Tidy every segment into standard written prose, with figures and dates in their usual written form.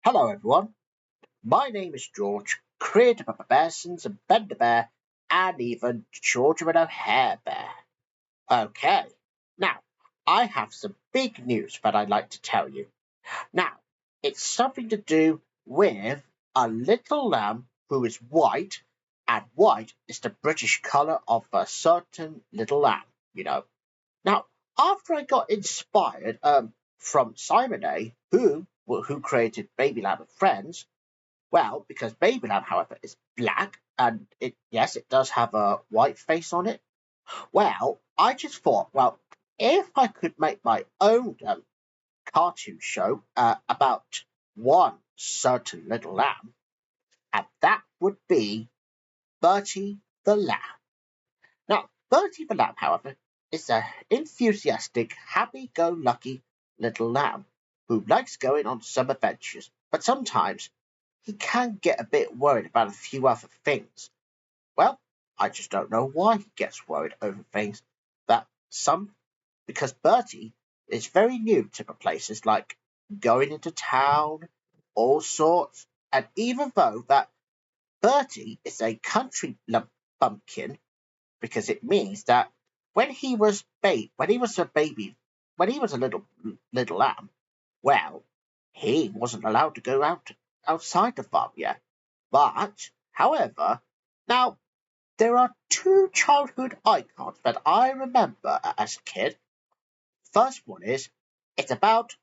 Hello, everyone. My name is George, creator of the Bearsons and Ben the Bear, and even George with a hair bear. Okay, now I have some big news that I'd like to tell you. Now, it's something to do with a little lamb who is white, and white is the British colour of a certain little lamb. Now, after I got inspired from Simon A, who created Baby Lamb and Friends. Well, because baby lamb, however, is black and it does have a white face on it. Well, I just thought, well, if I could make my own cartoon show about one certain little lamb, and that would be Bertie the lamb. Now, Bertie the lamb, however, is an enthusiastic, happy-go-lucky little lamb who likes going on some adventures, but sometimes he can get a bit worried about a few other things. Well, I just don't know why he gets worried over things that some because Bertie is very new to the places like going into town, all sorts, and even though that Bertie is a country bumpkin because it means that when he was a baby, when he was a little lamb, well, he wasn't allowed to go outside the farm yet. But, however, now there are two childhood icons that I remember as a kid. First one is it's about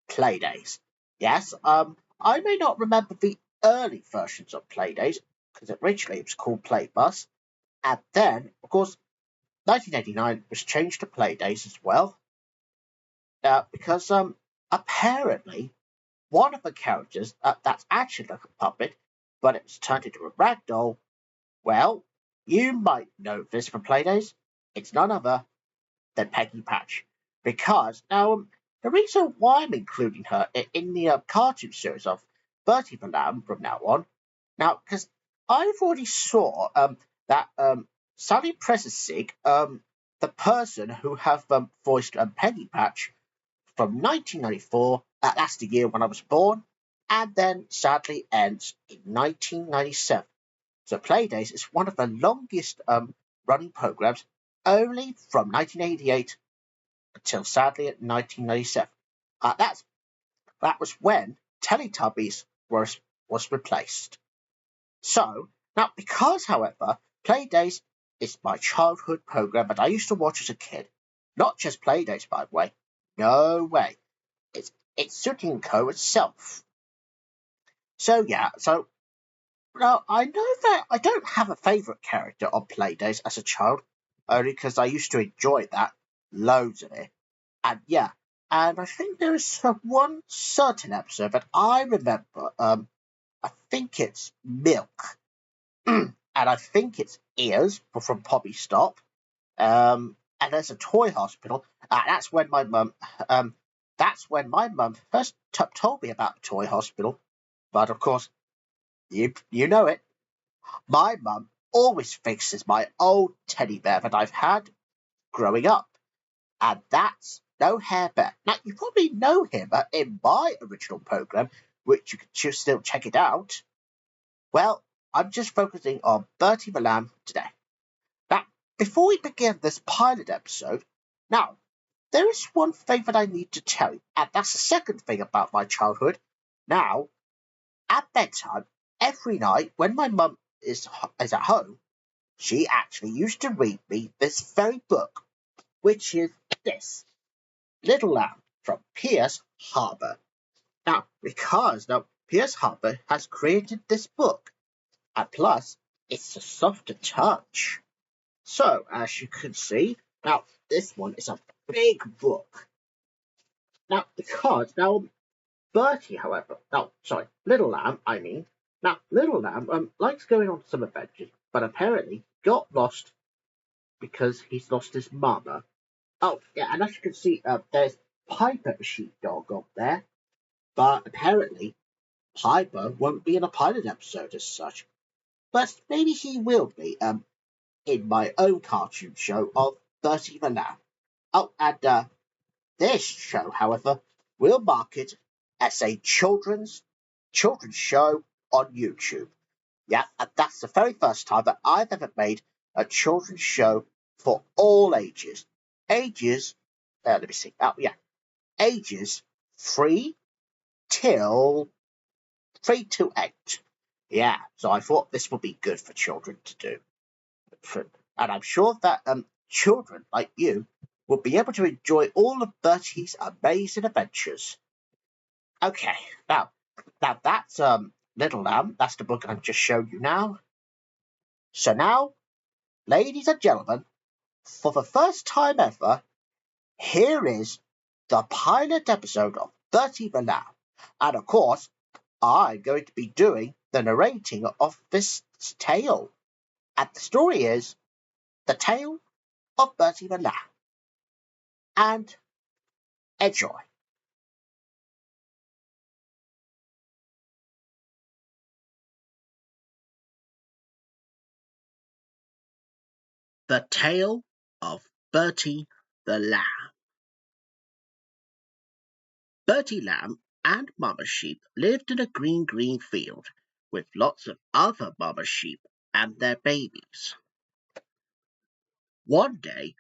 Playdays. Yes, I may not remember the early versions of Playdays because originally it was called Playbus, and then of course 1989 was changed to Playdays as well. Because apparently one of the characters that's actually like a puppet, but it was turned into a rag doll. Well, you might know this from Playdays. It's none other than Peggy Patch. Because now, the reason why I'm including her in the cartoon series of Bertie the Lamb from now on, now, because I've already saw that Sally Presesig, the person who have voiced Peggy Patch from 1994, that's the year when I was born, and then sadly ends in 1997. So Playdays is one of the longest running programs, only from 1988 until sadly at 1997. That was when Teletubbies was replaced. So now, because however, Playdays is my childhood program that I used to watch as a kid, not just Playdays, by the way. No way. It's Sooty and Co itself. So yeah, so now, I know that I don't have a favourite character on Playdays as a child, only because I used to enjoy that loads of it. And yeah, and I think there is one certain episode that I remember. I think it's Milk, and I think it's Ears from Poppy Stop. And there's a toy hospital. Um, that's when my mum first told me about the toy hospital. But of course, you know it. My mum always fixes my old teddy bear that I've had growing up, and that's No Hair Bear. Now, you probably know him in my original program, which you can still check it out. Well, I'm just focusing on Bertie the Lamb today. Now, before we begin this pilot episode, now, there is one thing that I need to tell you, and that's the second thing about my childhood. Now, at bedtime, every night when my mum is at home, she actually used to read me this very book, which is this Little Lamb from Piers Harper. Now, Piers Harper has created this book, and plus, it's a softer touch. So, as you can see, now this one is a big book. Now, Bertie, however, Little Lamb, I mean, now Little Lamb likes going on some adventures, but apparently got lost because he's lost his mama. Oh, yeah, and as you can see, there's Piper the sheepdog up there, but apparently Piper won't be in a pilot episode as such. But maybe he will be in my own cartoon show of Bertie the Lamb. Oh, and this show, however, will mark it as a children's children's show on YouTube. Yeah, and that's the very first time that I've ever made a children's show for all ages. Ages, let me see. Oh, yeah, ages 3 till 3 to 8. Yeah, so I thought this would be good for children to do. And I'm sure that children like you will be able to enjoy all of Bertie's amazing adventures. Okay, now that's Little Lamb. That's the book I've just showed you now. So now, ladies and gentlemen, for the first time ever, here is the pilot episode of Bertie the Lamb. And of course, I'm going to be doing the narrating of this tale. And the story is The Tale of Bertie the Lamb. And enjoy. The Tale of Bertie the Lamb. Bertie Lamb and Mama Sheep lived in a green field with lots of other Mama Sheep and their babies. One day,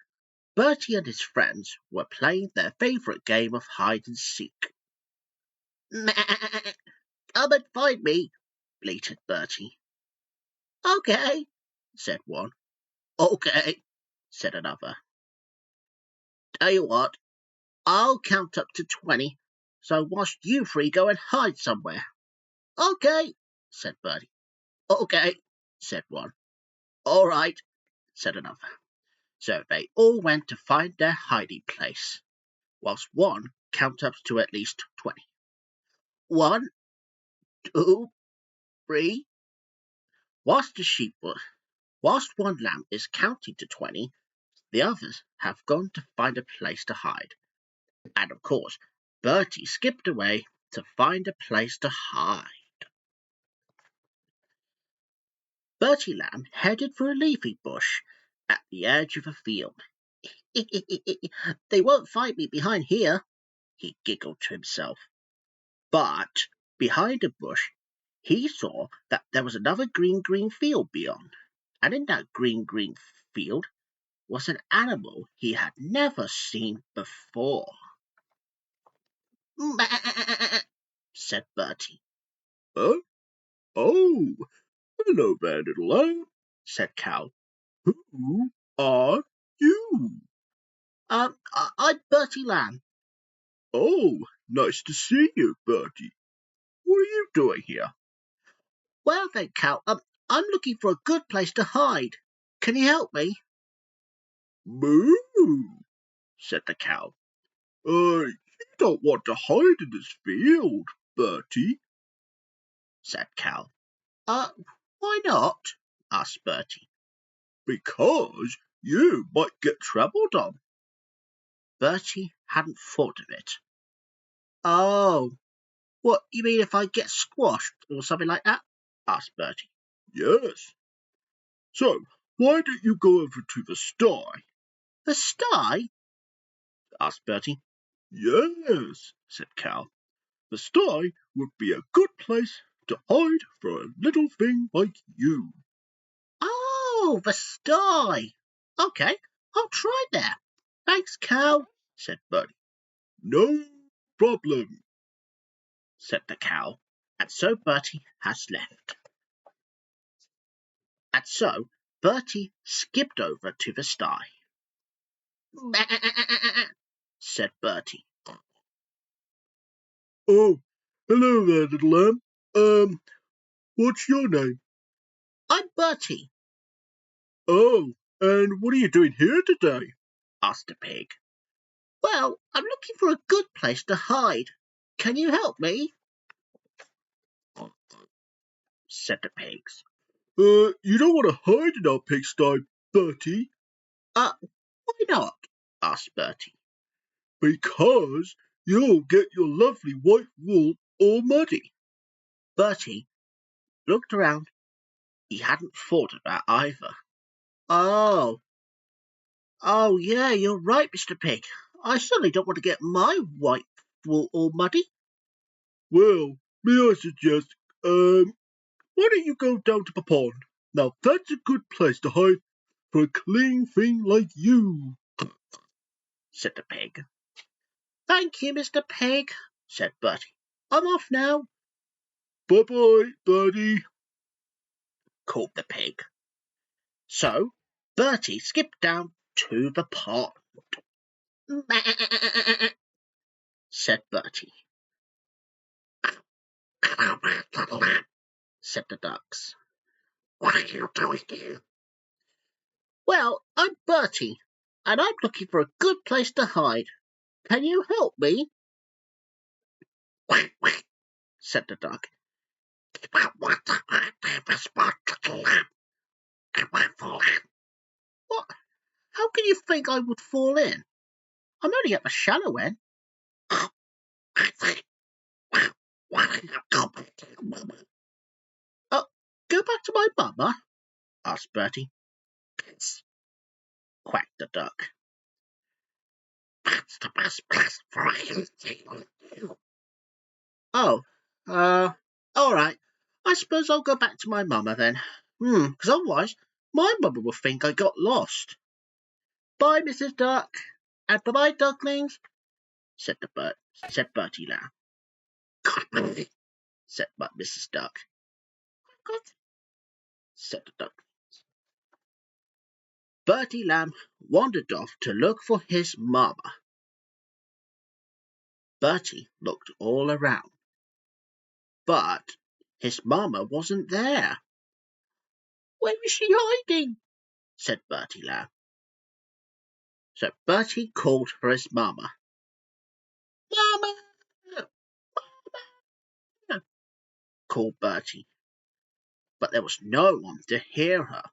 Bertie and his friends were playing their favourite game of hide and seek. Come and find me, bleated Bertie. Okay, said one. Okay, said another. Tell you what, I'll count up to 20, so whilst you three go and hide somewhere. Okay, said Bertie. Okay, said one. All right, said another. So they all went to find their hiding place, whilst one counted up to at least 20. 1, 2, 3. Whilst one lamb is counting to 20, the others have gone to find a place to hide. And of course, Bertie skipped away to find a place to hide. Bertie Lamb headed for a leafy bush at the edge of a field. They won't find me behind here, he giggled to himself. But behind a bush, he saw that there was another green field beyond, and in that green field was an animal he had never seen before. Said Bertie. Oh, hello there, little lamb, said Cow. Who are you? I'm Bertie Lamb. Oh, nice to see you, Bertie. What are you doing here? Well then, Cow, I'm looking for a good place to hide. Can you help me? Moo, said the cow. You don't want to hide in this field, Bertie, said Cow. Why not? Asked Bertie. Because you might get trampled on. Bertie hadn't thought of it. Oh, what, you mean if I get squashed or something like that? Asked Bertie. Yes. So, why don't you go over to the sty? The sty? Asked Bertie. Yes, said Cow. The sty would be a good place to hide for a little thing like you. Oh, the sty. Okay, I'll try that. Thanks, Cow, said Bertie. No problem, said the cow, and so Bertie has left. And so Bertie skipped over to the sty. Said Bertie. Oh, hello there, little lamb. What's your name? I'm Bertie. Oh, and what are you doing here today? Asked the pig. Well, I'm looking for a good place to hide. Can you help me? Said the pigs. You don't want to hide in our pigsty, Bertie. Why not? Asked Bertie. Because you'll get your lovely white wool all muddy. Bertie looked around. He hadn't thought of that either. Oh, yeah, you're right, Mr. Pig. I certainly don't want to get my white wool all muddy. Well, may I suggest, why don't you go down to the pond? Now that's a good place to hide for a clean thing like you, said the pig. Thank you, Mr. Pig, said Bertie. I'm off now. Bye-bye, Bertie, called the pig. So Bertie skipped down to the pond. said Bertie. said the ducks. What are you doing here? Well, I'm Bertie, and I'm looking for a good place to hide. Can you help me? said the duck. I want to hide in a spot to the lamb. I won't fall in. What? How can you think I would fall in? I'm only at the shallow end. Oh, I see. Well, why don't you go back to your mama? Oh, go back to my mama? asked Bertie. Yes, quacked the duck. That's the best place for a human like you. Oh, all right. I suppose I'll go back to my mama then. Because otherwise my mother will think I got lost. Bye, Mrs. Duck. And bye-bye, ducklings, said Bertie Lamb. Goodbye, said Mrs. Duck. Good, said the duck. Bertie Lamb wandered off to look for his mama. Bertie looked all around, but his mama wasn't there. Where is she hiding? said Bertie Lamb. So Bertie called for his mama. Mama! Mama! called Bertie, but there was no one to hear her.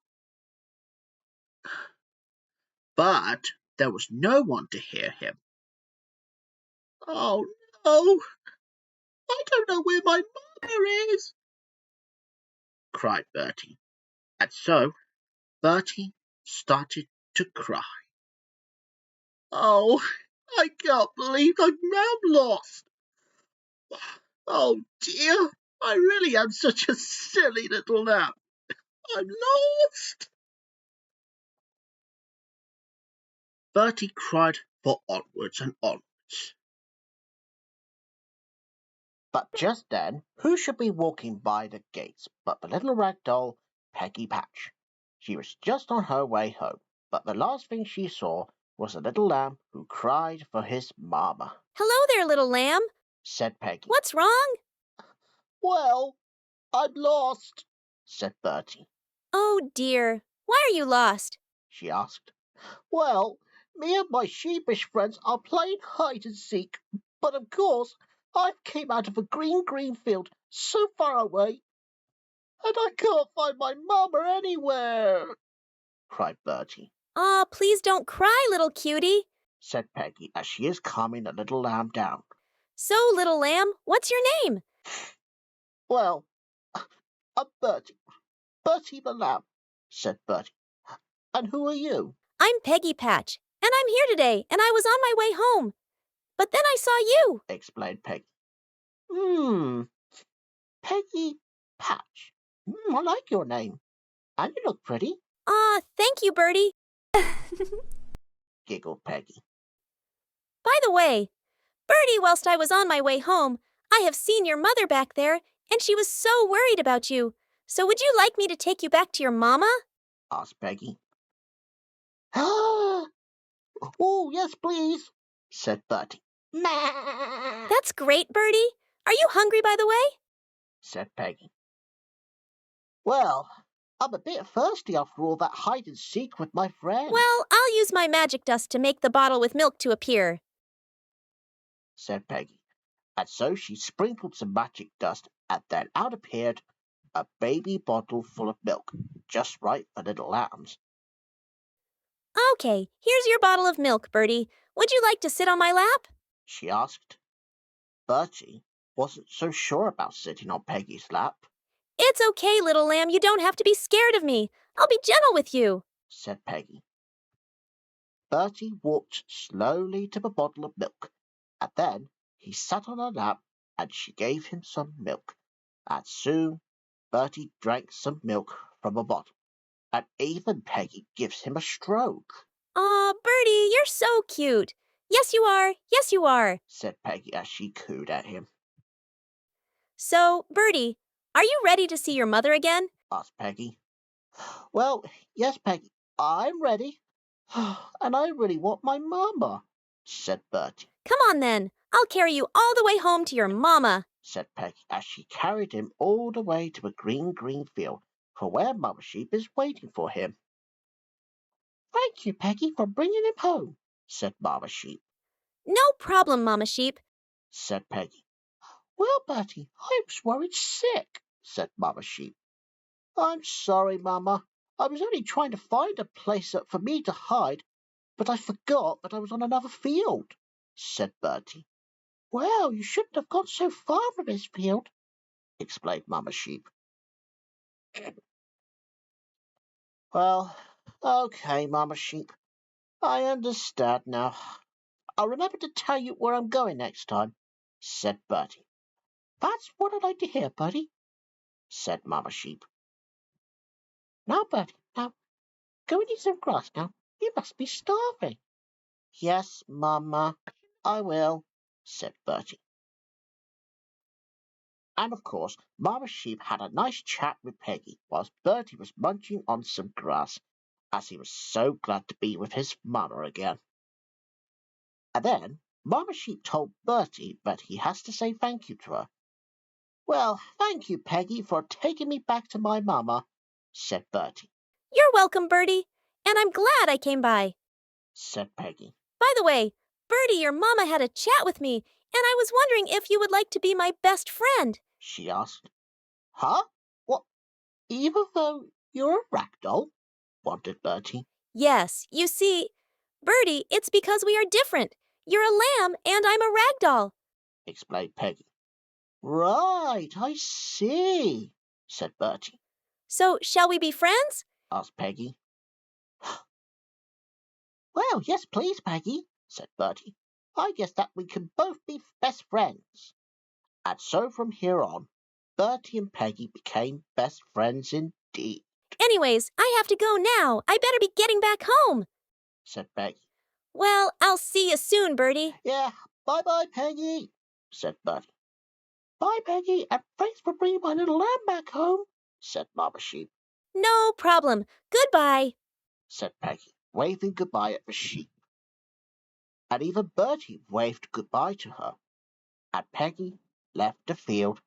But there was no one to hear him. Oh no! I don't know where my mother is! cried Bertie. And so Bertie started to cry. Oh, I can't believe I'm now lost. Oh dear, I really am such a silly little lamb. I'm lost. Bertie cried for onwards and onwards. But just then, who should be walking by the gates but the little rag doll, Peggy Patch. She was just on her way home, but the last thing she saw was a little lamb who cried for his mamma. Hello there, little lamb, said Peggy. What's wrong? Well, I'm lost, said Bertie. Oh dear, why are you lost? She asked. Well, me and my sheepish friends are playing hide and seek, but of course I came out of a green field so far away, and I can't find my mamma anywhere, cried Bertie. Aw, please don't cry, little cutie, said Peggy as she is calming the little lamb down. So, little lamb, what's your name? Well, I'm Bertie. Bertie the lamb, said Bertie. And who are you? I'm Peggy Patch, and I'm here today, and I was on my way home. But then I saw you, explained Peggy. Peggy Patch. I like your name. And you look pretty. Aw, thank you, Bertie. giggled Peggy. By the way, Bertie, whilst I was on my way home, I have seen your mother back there, and she was so worried about you. So would you like me to take you back to your mama? asked Peggy. Oh, yes, please, said Bertie. That's great, Bertie. Are you hungry, by the way? said Peggy. Well, I'm a bit thirsty after all that hide and seek with my friends. Well, I'll use my magic dust to make the bottle with milk to appear, said Peggy. And so she sprinkled some magic dust, and then out appeared a baby bottle full of milk, just right for little lambs. Okay, here's your bottle of milk, Bertie. Would you like to sit on my lap? She asked. Bertie wasn't so sure about sitting on Peggy's lap. It's okay, little lamb. You don't have to be scared of me. I'll be gentle with you, said Peggy. Bertie walked slowly to the bottle of milk, and then he sat on her lap and she gave him some milk, and soon Bertie drank some milk from a bottle, and even Peggy gives him a stroke, Aw, Bertie, you're so cute. Yes, you are. Yes, you are. said Peggy as she cooed at him. So, Bertie, are you ready to see your mother again? Asked Peggy. Well, yes, Peggy, I'm ready. And I really want my mama, said Bertie. Come on then. I'll carry you all the way home to your mama, said Peggy as she carried him all the way to a green field for where Mama Sheep is waiting for him. Thank you, Peggy, for bringing him home, said Mama Sheep. No problem, Mama Sheep, said Peggy. Well, Bertie, I was worried sick, said Mama Sheep. I'm sorry, Mama. I was only trying to find a place for me to hide, but I forgot that I was on another field, said Bertie. Well, you shouldn't have gone so far from his field, explained Mama Sheep. Well, okay, Mama Sheep. I understand now. I'll remember to tell you where I'm going next time, said Bertie. That's what I'd like to hear, Bertie, said Mama Sheep. Now, Bertie, now, go and eat some grass now. You must be starving. Yes, Mama, I will, said Bertie. And of course, Mama Sheep had a nice chat with Peggy whilst Bertie was munching on some grass, as he was so glad to be with his mama again. And then Mama Sheep told Bertie that he has to say thank you to her. Well, thank you, Peggy, for taking me back to my mama, said Bertie. You're welcome, Bertie. And I'm glad I came by, said Peggy. By the way, Bertie, your mama had a chat with me, and I was wondering if you would like to be my best friend, she asked. Huh? What? Even though you're a ragdoll? Wondered Bertie. Yes, you see, Bertie, it's because we are different. You're a lamb and I'm a ragdoll, explained Peggy. Right, I see, said Bertie. So, shall we be friends? asked Peggy. Well, yes, please, Peggy, said Bertie. I guess that we can both be best friends. And so from here on, Bertie and Peggy became best friends indeed. Anyways, I have to go now. I better be getting back home, said Peggy. Well, I'll see you soon, Bertie. Yeah, bye-bye, Peggy, said Bertie. Bye, Peggy, and thanks for bringing my little lamb back home, said Mama Sheep. No problem. Goodbye, said Peggy, waving goodbye at the sheep. And even Bertie waved goodbye to her, and Peggy left the field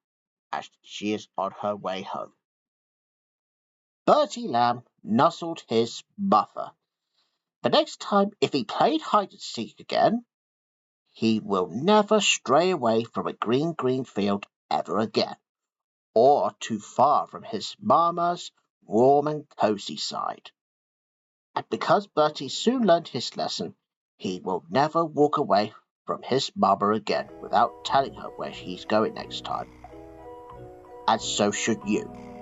as she is on her way home. Bertie Lamb nuzzled his mother. The next time, if he played hide-and-seek again, he will never stray away from a green field ever again, or too far from his mamma's warm and cosy side. And because Bertie soon learned his lesson, he will never walk away from his mama again without telling her where he's going next time. And so should you.